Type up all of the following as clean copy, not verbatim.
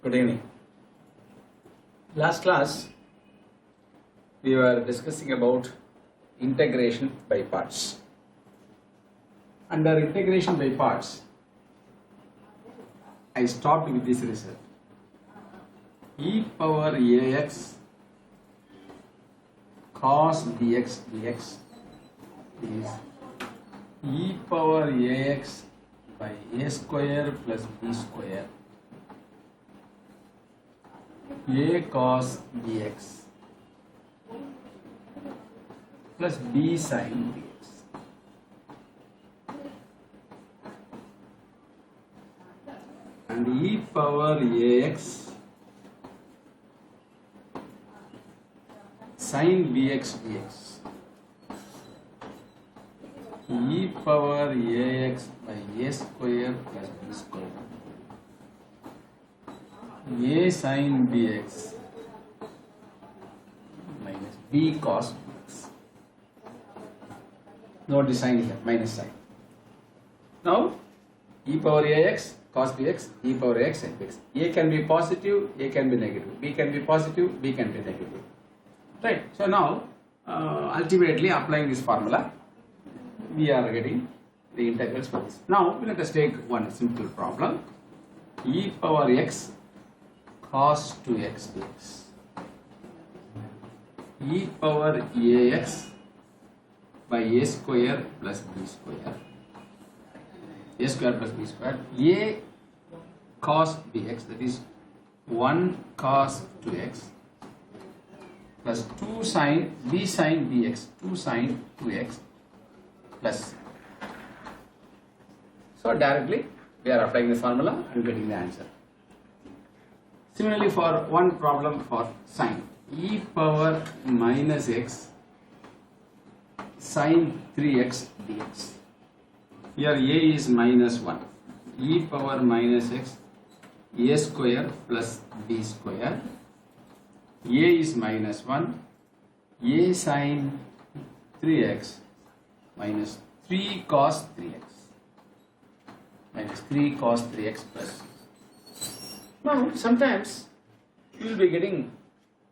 Good evening. Last class we were discussing about integration by parts. Under integration by parts, I stopped with this result. E power ax cos dx is e power ax by a square plus b square a cos dx plus b sin dx. And e power ax sin bx dx. E power ax by a square plus b square a sin bx minus b cos bx. Note the sign here, minus sign. Now e power ax cos bx, e power ax sin bx. A can be positive, A can be negative, B can be positive, B can be negative. Right. So now ultimately applying this formula, we are getting the integrals for this. Now let us take one simple problem. E power x cos 2x dx. E power ax by a square plus b square. A square plus b square. A cos bx, that is 1 cos 2x plus 2 sin b sin dx, 2 sin 2x plus. So directly we are applying the formula and getting the answer. Similarly, for one problem for sine, e power minus x sin 3x dx. Here a is minus 1. E power minus x a square plus b square. A is minus 1. A sin 3x minus 3 cos 3x. Minus 3 cos 3x plus. Now, sometimes you will be getting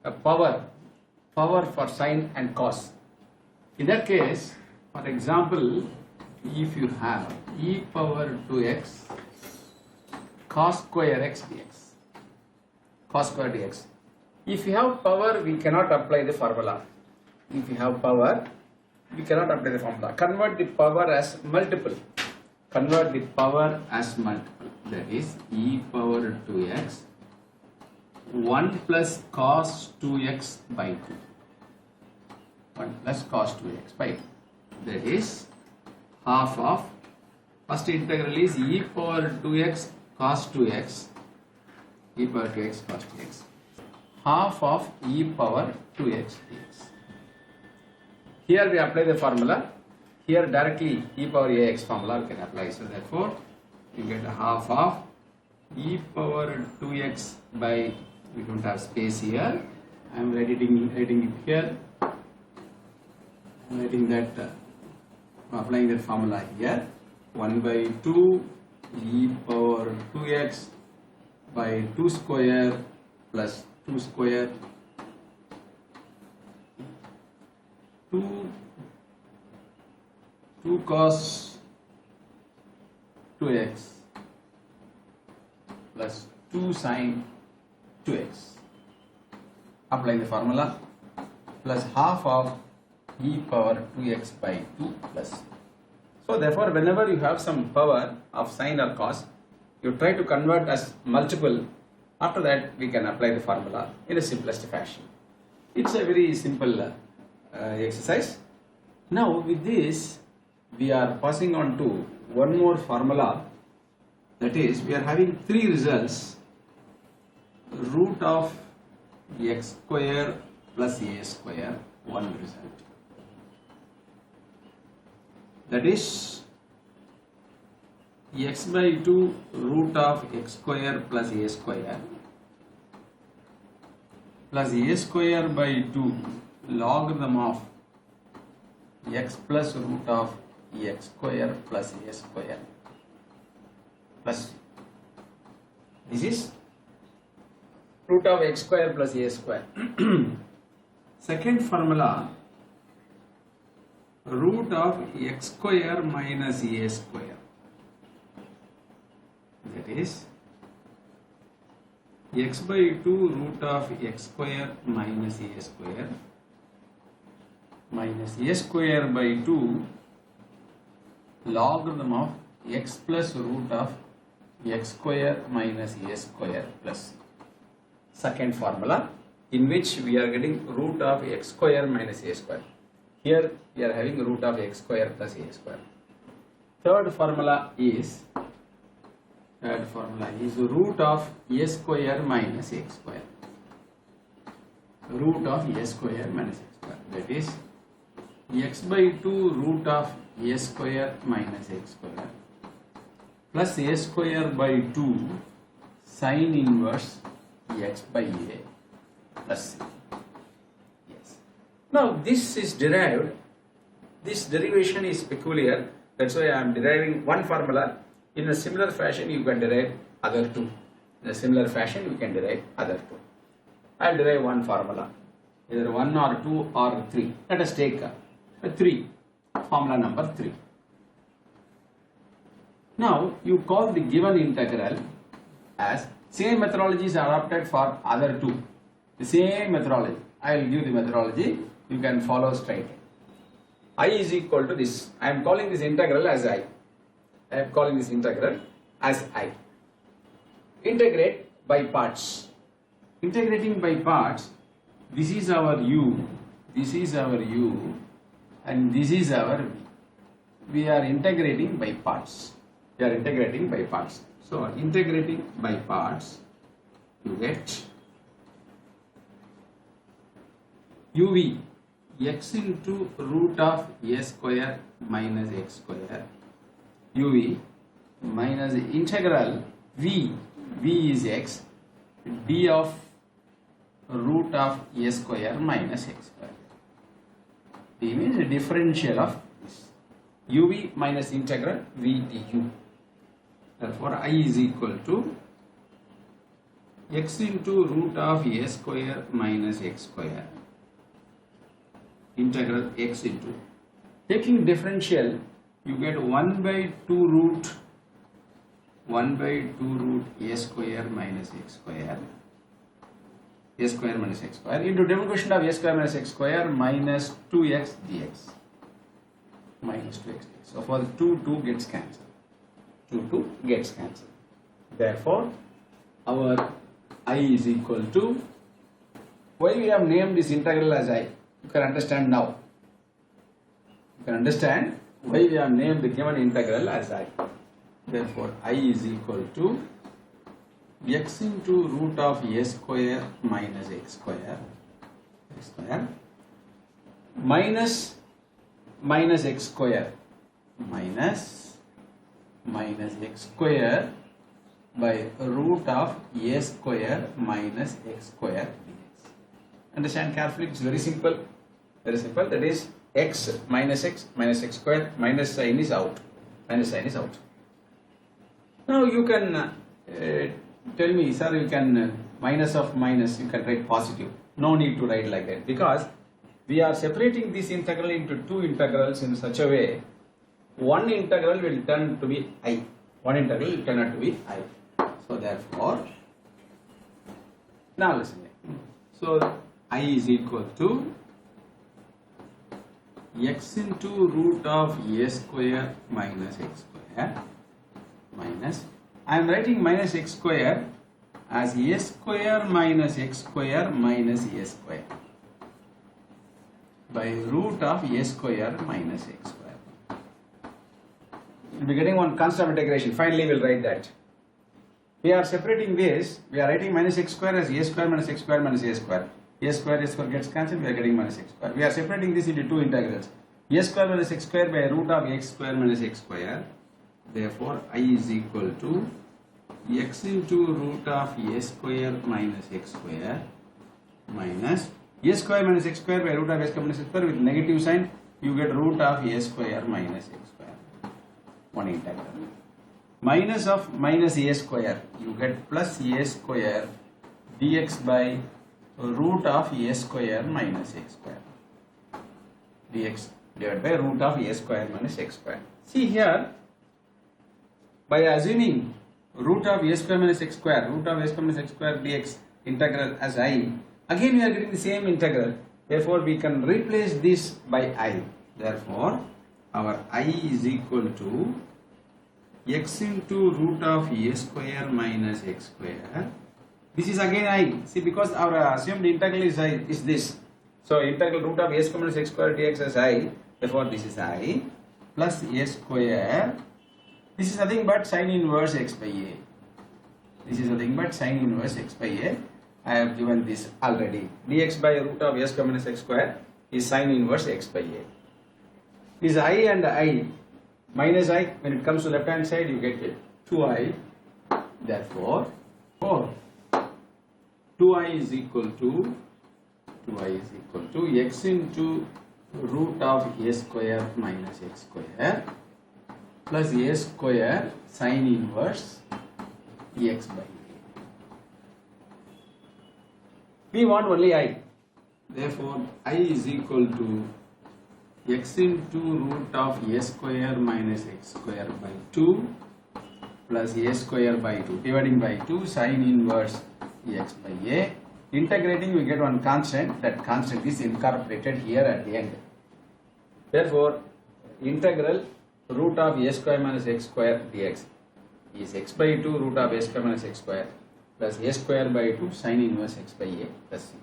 a power for sine and cos. In that case, for example, if you have e power 2x cos square x dx, cos square dx. If you have power, we cannot apply the formula. If you have power, we cannot apply the formula. Convert the power as multiple. Convert the power as multiple. That is e power 2x 1 plus cos 2x by 2. 1 plus cos 2x by 2. That is half of, first integral is e power 2x cos 2x, e power 2x cos 2x, half of e power 2x dx. Here we apply the formula. Here directly e power ax formula we can apply. So therefore you get a half of e power 2x by, we don't have space here, I am writing it here. I am writing that, applying that formula here. 1 by 2 e power 2x by 2 square plus 2 square 2 cos 2x plus 2 sin 2x. Applying the formula, plus half of e power 2x by 2 plus. So therefore, whenever you have some power of sine or cos, you try to convert as multiple. After that, we can apply the formula in a simplest fashion. It's a very simple exercise. Now with this, we are passing on to one more formula. That is, we are having three results. Root of x square plus a square, one result. That is x by 2 root of x square plus a square by 2 logarithm of x plus root of x square plus a square plus this is root of x square plus a square. Second formula, root of x square minus a square. That is x by 2 root of x square minus a square minus a square by 2 logarithm of x plus root of x square minus a square plus. Second formula, in which we are getting root of x square minus a square. Here we are having root of x square plus a square. Third formula is root of a square minus x square. Root of a square minus x square. That is x by 2 root of a square minus x square plus a square by 2 sine inverse x by a plus c. Yes. Now this is derived. This derivation is peculiar. That's why I am deriving one formula. In a similar fashion, you can derive other two. In a similar fashion, you can derive other two. I will derive one formula, either 1 or 2 or 3. Let us take 3, formula number 3. Now, you call the given integral as same methodology is adopted for other two. The same methodology. I will give the methodology. You can follow straight. I is equal to this. I am calling this integral as I. I am calling this integral as I. Integrate by parts. Integrating by parts, this is our u, this is our u, and this is our v. We are integrating by parts. We are integrating by parts. So, integrating by parts, you get uv, x into root of a square minus x square, uv minus integral v is x, d of root of a square minus x square. D means the differential of this. uv minus integral v du. Therefore, I is equal to x into root of a square minus x square integral x into. Taking differential, you get 1 by 2 root a square minus x square, a square minus x square into double quotient of a square minus x square minus 2x dx, minus 2x dx. So for the 2 gets cancelled. 2 gets cancelled. Therefore, our I is equal to, why we have named this integral as I, you can understand now. You can understand why we have named the given integral as I. Therefore, I is equal to x into root of a square minus x square minus x square minus x square by root of a square minus x square dx. Understand carefully, it's very simple. Very simple. That is x minus x square, minus sign is out. Minus sign is out. Now you can tell me, sir, you can minus of minus, you can write positive. No need to write like that, because we are separating this integral into two integrals in such a way, one integral will turn to be I. One integral will turn out to be I. So therefore, now listen. So I is equal to x into root of a square minus x square minus, I am writing minus x square as a square minus x square minus a square by root of a square minus x square. You will be getting one constant integration. Finally, we will write that. We are separating this. We are writing minus x square as a square minus x square minus a square. A square gets cancelled. We are getting minus x square. We are separating this into two integrals. A square minus x square by root of x square minus x square. Therefore, I is equal to x into root of a square minus x square minus a square minus x square by root of a square minus x square with negative sign. You get root of a square minus x square. One integral. Minus of minus a square. You get plus a square dx by root of a square minus x square. Dx divided by root of a square minus x square. See here, by assuming root of a square minus x square, root of a square minus x square dx integral as I, again we are getting the same integral. Therefore, we can replace this by I. Therefore, our I is equal to x into root of a square minus x square. This is again I. See, because our assumed integral is I, is this. So, integral root of a square minus x square dx is I. Therefore, this is I plus a square. This is nothing but sin inverse x by a. This is nothing but sin inverse x by a. I have given this already. Dx by root of a square minus x square is sin inverse x by a. This I and I minus I, when it comes to left hand side, you get it 2i. Therefore, 2i is equal to x into root of a square minus x square plus a square sin inverse x by a. We want only I. Therefore, I is equal to x into root of a square minus x square by 2 plus a square by 2 dividing by 2 sin inverse x by a. Integrating, we get one constant. That constant is incorporated here at the end. Therefore, integral root of a square minus x square dx is x by 2 root of a square minus x square plus a square by 2 sin inverse x by a plus c.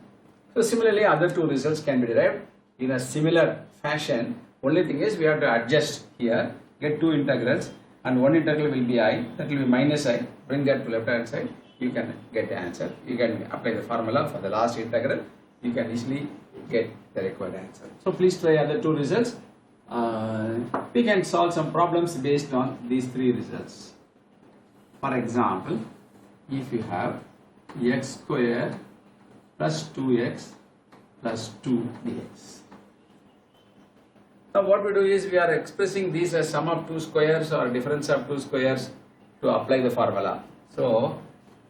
So similarly, other two results can be derived in a similar fashion. Only thing is we have to adjust here, get two integrals, and one integral will be I, that will be minus I. Bring that to left hand side, you can get the answer. You can apply the formula for the last integral, you can easily get the required answer. So please try other two results. We can solve some problems based on these three results. For example, if you have x square plus 2x plus 2 dx. Now what we do is we are expressing these as sum of two squares or difference of two squares to apply the formula. So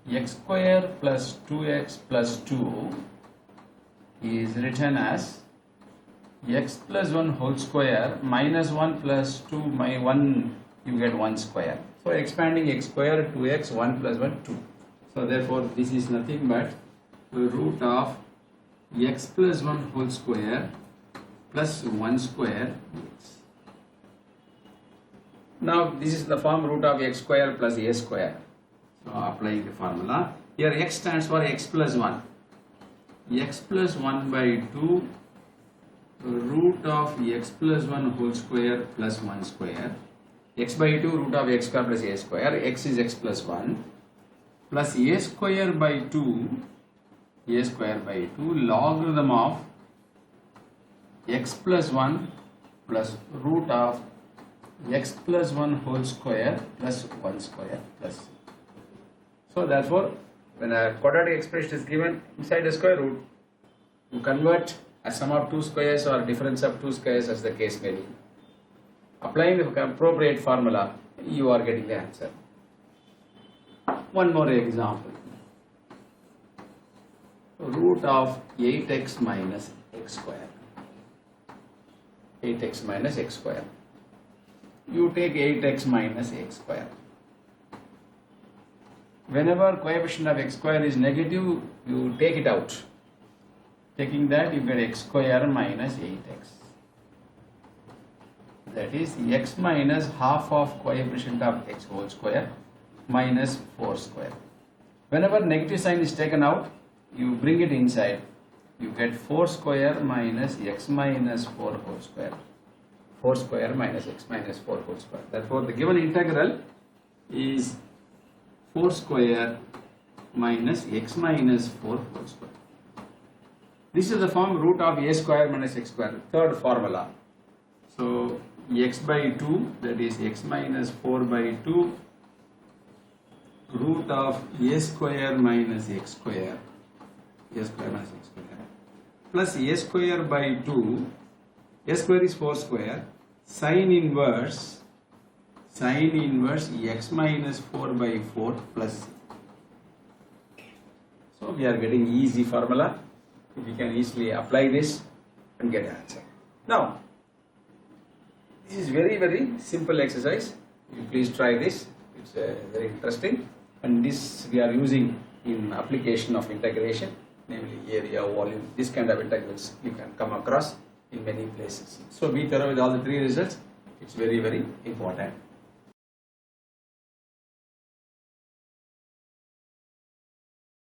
x square plus 2x plus 2 is written as x plus 1 whole square minus 1 plus 2 by 1, you get 1 square. So expanding x square 2x 1 plus 1 2. So therefore this is nothing but root of x plus 1 whole square plus 1 square dx. Now this is the form root of x square plus a square. So applying the formula. Here x stands for x plus 1. X plus 1 by 2 root of x plus 1 whole square plus 1 square. X by 2 root of x square plus a square. X is x plus 1 plus a square by 2 logarithm of x plus 1 plus root of x plus 1 whole square plus 1 square plus c. So therefore, when a quadratic expression is given inside a square root, you convert a sum of two squares or difference of two squares as the case may be. Applying the appropriate formula, you are getting the answer. One more example. Root of 8x minus x square. 8x minus x square. You take 8x minus x square. Whenever coefficient of x square is negative, you take it out. Taking that, you get x square minus 8x. That is x minus half of coefficient of x whole square minus 4 square. Whenever negative sign is taken out, you bring it inside. You get 4 square minus x minus 4 whole square. 4 square minus x minus 4 whole square. Therefore, the given integral is 4 square minus x minus 4 whole square. This is the form root of a square minus x square, third formula. So x by 2, that is x minus 4 by 2 root of a square minus x square, a square minus x square, plus a square by 2, a square is 4 square, sin inverse x minus 4 by 4 plus c. So we are getting easy formula. We can easily apply this and get an answer. Now, this is very simple exercise. You please try this. It's very interesting. And this we are using in application of integration, namely area, volume. This kind of integrals you can come across in many places. So be thorough with all the three results. It's very important.